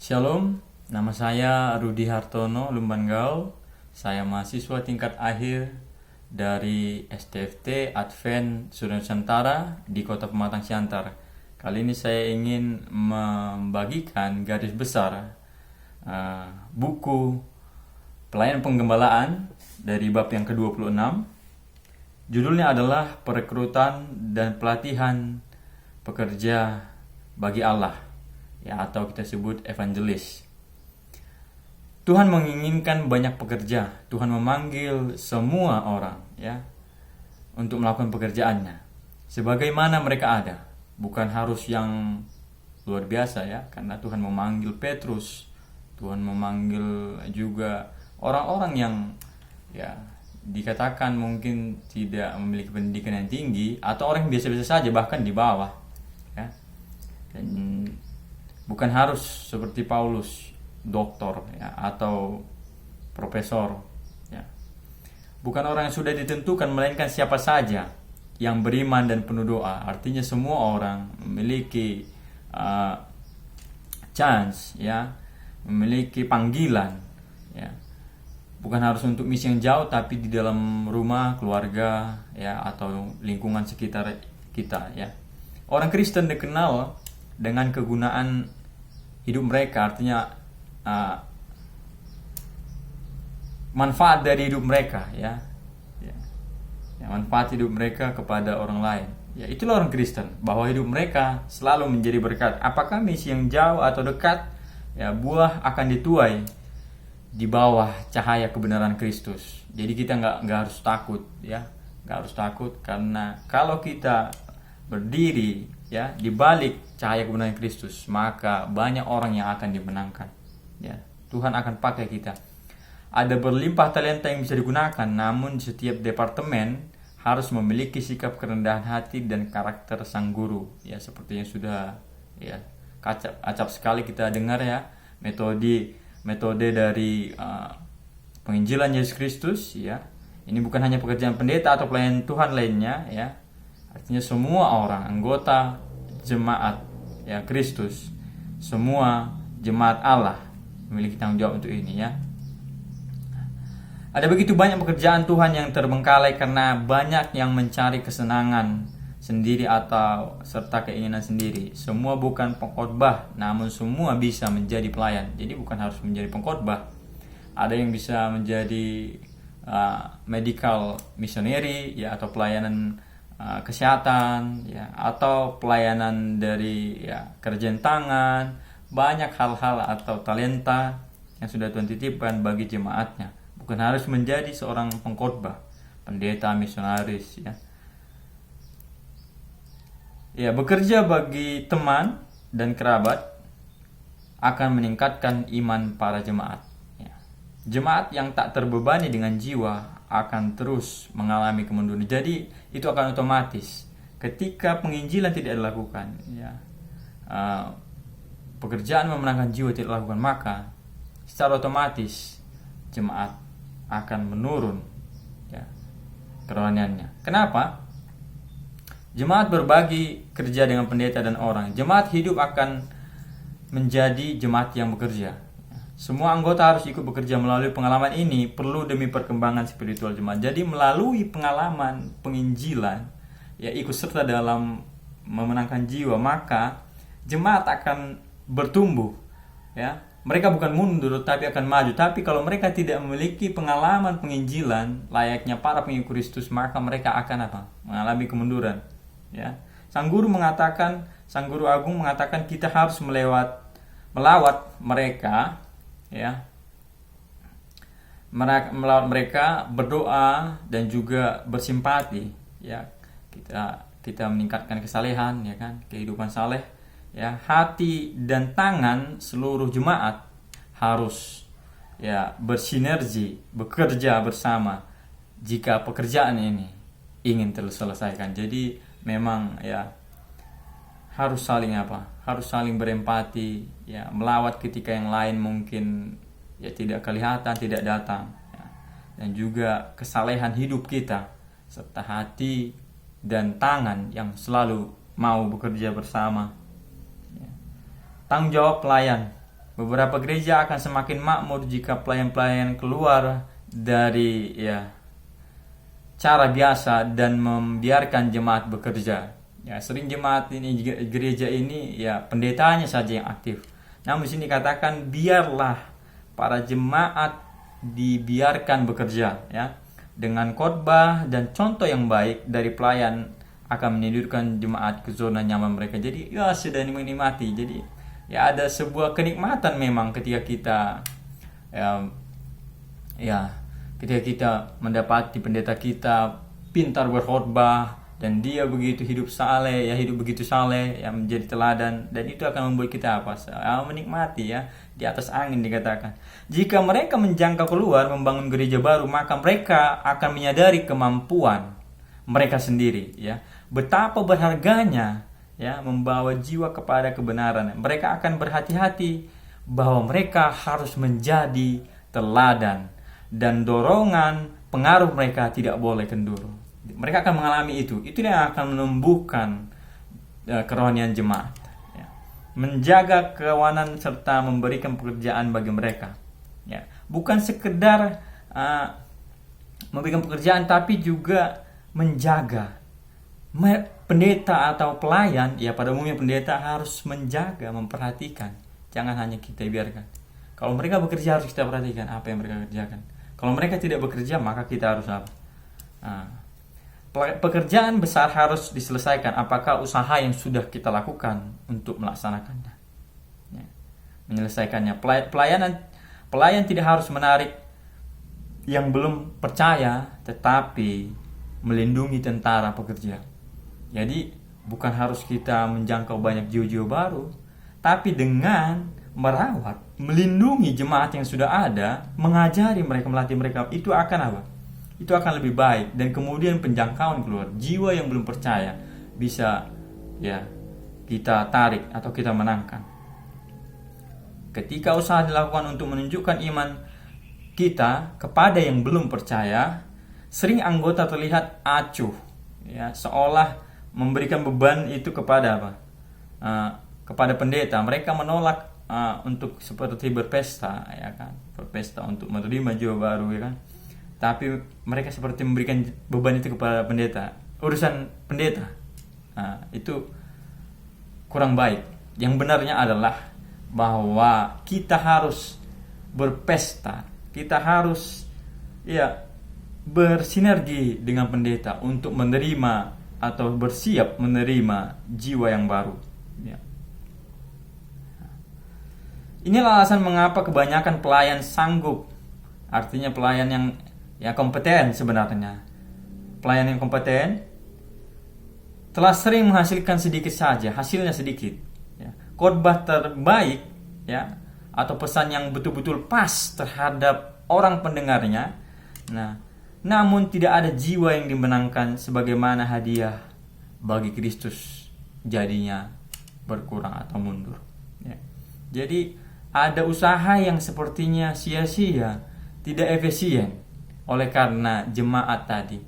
Shalom, nama saya Rudi Hartono Lumbanggau. Saya mahasiswa tingkat akhir dari STFT Advent Sudan Nusantara di Kota Pematang Siantar. Kali ini saya ingin membagikan garis besar buku Pelayanan Penggembalaan dari bab yang ke-26. Judulnya adalah Perekrutan dan Pelatihan Pekerja bagi Allah, ya, atau kita sebut evangelis. Tuhan menginginkan banyak pekerja. Tuhan memanggil semua orang, ya, untuk melakukan pekerjaannya. Sebagaimana mereka ada, bukan harus yang luar biasa, ya, karena Tuhan memanggil Petrus, Tuhan memanggil juga orang-orang yang, ya, dikatakan mungkin tidak memiliki pendidikan yang tinggi atau orang yang biasa-biasa saja, bahkan di bawah, ya. Dan bukan harus seperti Paulus, doktor, ya, atau profesor, ya. Bukan orang yang sudah ditentukan, melainkan siapa saja yang beriman dan penuh doa. Artinya semua orang memiliki chance, ya, memiliki panggilan, ya. Bukan harus untuk misi yang jauh, tapi di dalam rumah, keluarga, ya, atau lingkungan sekitar kita, ya. Orang Kristen dikenal dengan kegunaan hidup mereka, artinya manfaat dari hidup mereka, ya, manfaat hidup mereka kepada orang lain. Ya, itulah orang Kristen, bahwa hidup mereka selalu menjadi berkat. Apakah misi yang jauh atau dekat, ya, buah akan dituai di bawah cahaya kebenaran Kristus. Jadi kita nggak harus takut, ya, nggak harus takut, karena kalau kita berdiri, ya, di balik cahaya kebenaran Kristus, maka banyak orang yang akan dimenangkan, ya. Tuhan akan pakai kita. Ada berlimpah talenta yang bisa digunakan, namun setiap departemen harus memiliki sikap kerendahan hati dan karakter sang guru, ya, seperti yang sudah, ya, acap sekali kita dengar, ya, metode dari penginjilan Yesus Kristus, ya. Ini bukan hanya pekerjaan pendeta atau pelayan Tuhan lainnya, ya. Artinya semua orang anggota jemaat, ya, Kristus, semua jemaat Allah memiliki tanggung jawab untuk ini, ya. Ada begitu banyak pekerjaan Tuhan yang terbengkalai karena banyak yang mencari kesenangan sendiri atau serta keinginan sendiri. Semua bukan pengkhotbah, namun semua bisa menjadi pelayan. Jadi bukan harus menjadi pengkhotbah. Ada yang bisa menjadi medical missionary, ya, atau pelayanan kesehatan, ya, atau pelayanan dari, ya, kerjaan tangan. Banyak hal-hal atau talenta yang sudah Tuhan titipkan bagi jemaatnya. Bukan harus menjadi seorang pengkhotbah, pendeta, misionaris, ya. Ya, bekerja bagi teman dan kerabat akan meningkatkan iman para jemaat, ya. Jemaat yang tak terbebani dengan jiwa akan terus mengalami kemunduran. Jadi itu akan otomatis ketika penginjilan tidak dilakukan, ya, pekerjaan memenangkan jiwa tidak dilakukan, maka secara otomatis jemaat akan menurun, ya, kerohaniannya. Kenapa? Jemaat berbagi kerja dengan pendeta dan orang. Jemaat hidup akan menjadi jemaat yang bekerja. Semua anggota harus ikut bekerja. Melalui pengalaman ini perlu demi perkembangan spiritual jemaat. Jadi melalui pengalaman penginjilan, ya, ikut serta dalam memenangkan jiwa, maka jemaat akan bertumbuh, ya. Mereka bukan mundur tapi akan maju. Tapi kalau mereka tidak memiliki pengalaman penginjilan layaknya para pengikut Kristus, maka mereka akan mengalami kemunduran, ya. Sang guru agung mengatakan kita harus melawat mereka, ya. Melawat mereka, berdoa dan juga bersimpati, ya. Kita meningkatkan kesalehan, ya kan, kehidupan saleh, ya. Hati dan tangan seluruh jemaat harus, ya, bersinergi, bekerja bersama jika pekerjaan ini ingin terselesaikan. Jadi memang, ya, harus saling berempati, ya, melawat ketika yang lain mungkin, ya, tidak kelihatan, tidak datang, ya. Dan juga kesalehan hidup kita serta hati dan tangan yang selalu mau bekerja bersama. Tanggung jawab pelayan. Beberapa gereja akan semakin makmur jika pelayan-pelayan keluar dari cara biasa dan membiarkan jemaat bekerja. Ya, sering jemaat ini, gereja ini, pendetanya saja yang aktif. Namun di sini katakan biarlah para jemaat dibiarkan bekerja, ya. Dengan khotbah dan contoh yang baik dari pelayan akan menidurkan jemaat ke zona nyaman mereka. Jadi sudah menikmati. Jadi ada sebuah kenikmatan memang ketika kita ketika kita mendapati pendeta kita pintar berkhotbah dan dia begitu hidup begitu saleh, menjadi teladan, dan itu akan membuat kita menikmati, di atas angin dikatakan. Jika mereka menjangkau keluar membangun gereja baru, maka mereka akan menyadari kemampuan mereka sendiri, betapa berharganya membawa jiwa kepada kebenaran. Mereka akan berhati-hati bahwa mereka harus menjadi teladan dan dorongan pengaruh mereka tidak boleh kendur. Mereka akan mengalami itu yang akan menumbuhkan kerohanian jemaat, menjaga kewanan serta memberikan pekerjaan bagi mereka, bukan sekedar memberikan pekerjaan, tapi juga menjaga. Pendeta atau pelayan, pada umumnya pendeta harus menjaga, memperhatikan. Jangan hanya kita biarkan. Kalau mereka bekerja harus kita perhatikan apa yang mereka kerjakan. Kalau mereka tidak bekerja, maka kita harus apa? Pekerjaan besar harus diselesaikan. Apakah usaha yang sudah kita lakukan untuk melaksanakannya, menyelesaikannya? Pelayan tidak harus menarik yang belum percaya, tetapi melindungi tentara pekerja. Jadi bukan harus kita menjangkau banyak jiwa-jiwa baru, tapi dengan merawat, melindungi jemaat yang sudah ada, mengajari mereka, melatih mereka, itu akan apa? Itu akan lebih baik. Dan kemudian penjangkauan keluar, jiwa yang belum percaya bisa kita tarik atau kita menangkan. Ketika usaha dilakukan untuk menunjukkan iman kita kepada yang belum percaya, sering anggota terlihat acuh, seolah memberikan beban itu kepada apa? Kepada pendeta. Mereka menolak untuk seperti berpesta, berpesta untuk menerima jiwa baru, kan? Tapi mereka seperti memberikan beban itu kepada pendeta. Urusan pendeta, itu kurang baik. Yang benarnya adalah bahwa kita harus berpesta, kita harus bersinergi dengan pendeta untuk menerima atau bersiap menerima jiwa yang baru. Inilah alasan mengapa kebanyakan pelayan sanggup, artinya pelayan yang kompeten sebenarnya. Pelayan yang kompeten telah sering menghasilkan sedikit saja, hasilnya sedikit. Khotbah terbaik, atau pesan yang betul-betul pas terhadap orang pendengarnya. Namun tidak ada jiwa yang dimenangkan, sebagaimana hadiah bagi Kristus jadinya berkurang atau mundur. Jadi ada usaha yang sepertinya sia-sia, tidak efisien, oleh karena jemaat tadi,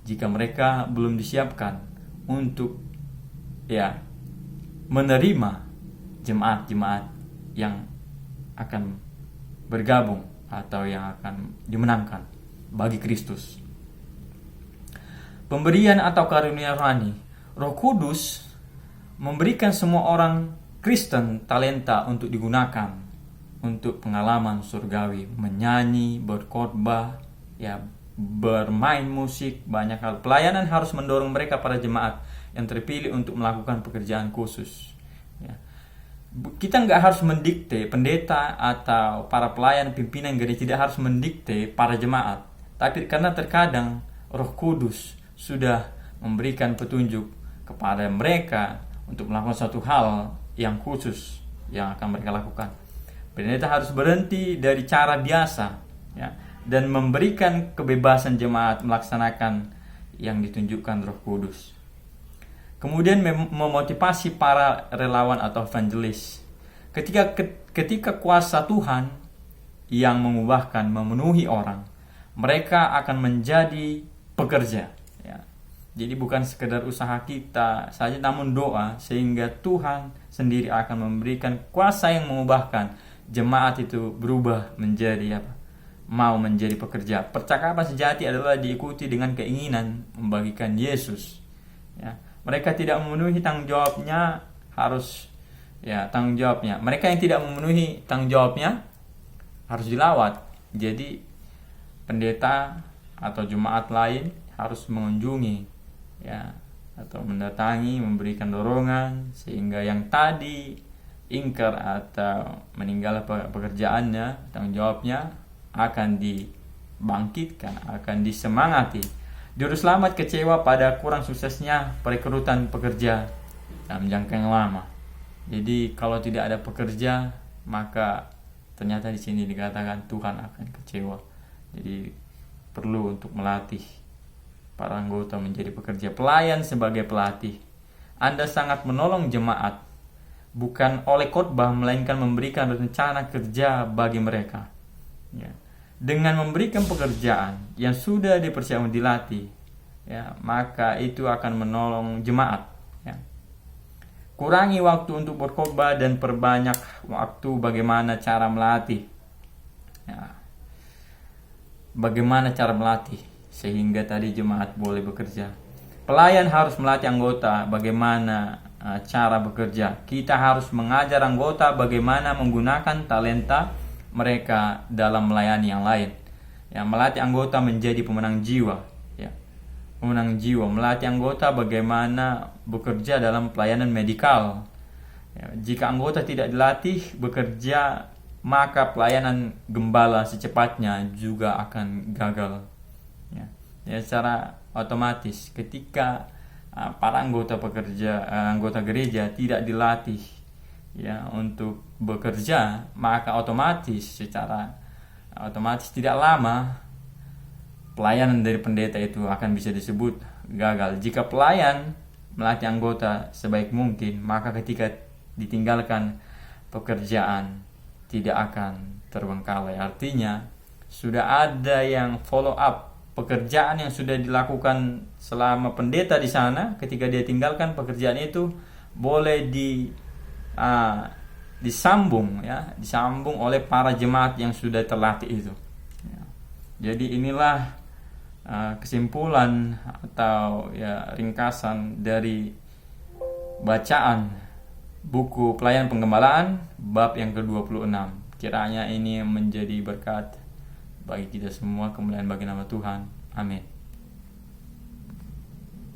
jika mereka belum disiapkan untuk menerima jemaat-jemaat yang akan bergabung atau yang akan dimenangkan bagi Kristus. Pemberian atau karunia rohani. Roh Kudus memberikan semua orang Kristen talenta untuk digunakan untuk pengalaman surgawi, menyanyi, berkhotbah, bermain musik, banyak hal. Pelayanan harus mendorong mereka, para jemaat yang terpilih, untuk melakukan pekerjaan khusus. Kita nggak harus mendikte, pendeta atau para pelayan pimpinan gereja tidak harus mendikte para jemaat, tapi karena terkadang Roh Kudus sudah memberikan petunjuk kepada mereka untuk melakukan suatu hal yang khusus yang akan mereka lakukan. Pendeta harus berhenti dari cara biasa, dan memberikan kebebasan jemaat melaksanakan yang ditunjukkan Roh Kudus. Kemudian memotivasi para relawan atau evangelis. Ketika kuasa Tuhan yang mengubahkan memenuhi orang, mereka akan menjadi pekerja. Jadi bukan sekedar usaha kita saja, namun doa, sehingga Tuhan sendiri akan memberikan kuasa yang mengubahkan jemaat itu berubah menjadi apa? Mau menjadi pekerja. Percakapan sejati adalah diikuti dengan keinginan membagikan Yesus. Ya, mereka tidak memenuhi tanggung jawabnya harus tanggung jawabnya. Mereka yang tidak memenuhi tanggung jawabnya harus dilawat. Jadi pendeta atau jemaat lain harus mengunjungi atau mendatangi, memberikan dorongan sehingga yang tadi ingkar atau meninggal pekerjaannya, tanggung jawabnya akan dibangkitkan, akan disemangati. Juru selamat kecewa pada kurang suksesnya perekrutan pekerja dalam jangka yang lama. Jadi kalau tidak ada pekerja, maka ternyata di sini dikatakan Tuhan akan kecewa. Jadi perlu untuk melatih para anggota menjadi pekerja. Pelayan sebagai pelatih. Anda sangat menolong jemaat, bukan oleh khotbah melainkan memberikan rencana kerja bagi mereka. Dengan memberikan pekerjaan yang sudah dipersiapkan, dilatih, maka itu akan menolong jemaat. Kurangi waktu untuk berkhotbah dan perbanyak waktu bagaimana cara melatih. Bagaimana cara melatih sehingga tadi jemaat boleh bekerja. Pelayan harus melatih anggota bagaimana cara bekerja. Kita harus mengajar anggota bagaimana menggunakan talenta mereka dalam melayani yang lain. Melatih anggota menjadi pemenang jiwa. Pemenang jiwa. Melatih anggota bagaimana bekerja dalam pelayanan medikal. Jika anggota tidak dilatih bekerja, maka pelayanan gembala secepatnya juga akan gagal. Secara otomatis ketika para anggota gereja tidak dilatih untuk bekerja, maka secara otomatis tidak lama pelayanan dari pendeta itu akan bisa disebut gagal. Jika pelayan melatih anggota sebaik mungkin, maka ketika ditinggalkan pekerjaan tidak akan terbengkalai. Artinya sudah ada yang follow up pekerjaan yang sudah dilakukan selama pendeta di sana. Ketika dia tinggalkan pekerjaan itu, boleh disambung oleh para jemaat yang sudah terlatih itu. Jadi inilah kesimpulan atau ringkasan dari bacaan buku Pelayan Penggembalaan bab yang ke-26. Kiranya ini menjadi berkat bagi kita semua, kemuliaan bagi nama Tuhan. Amin.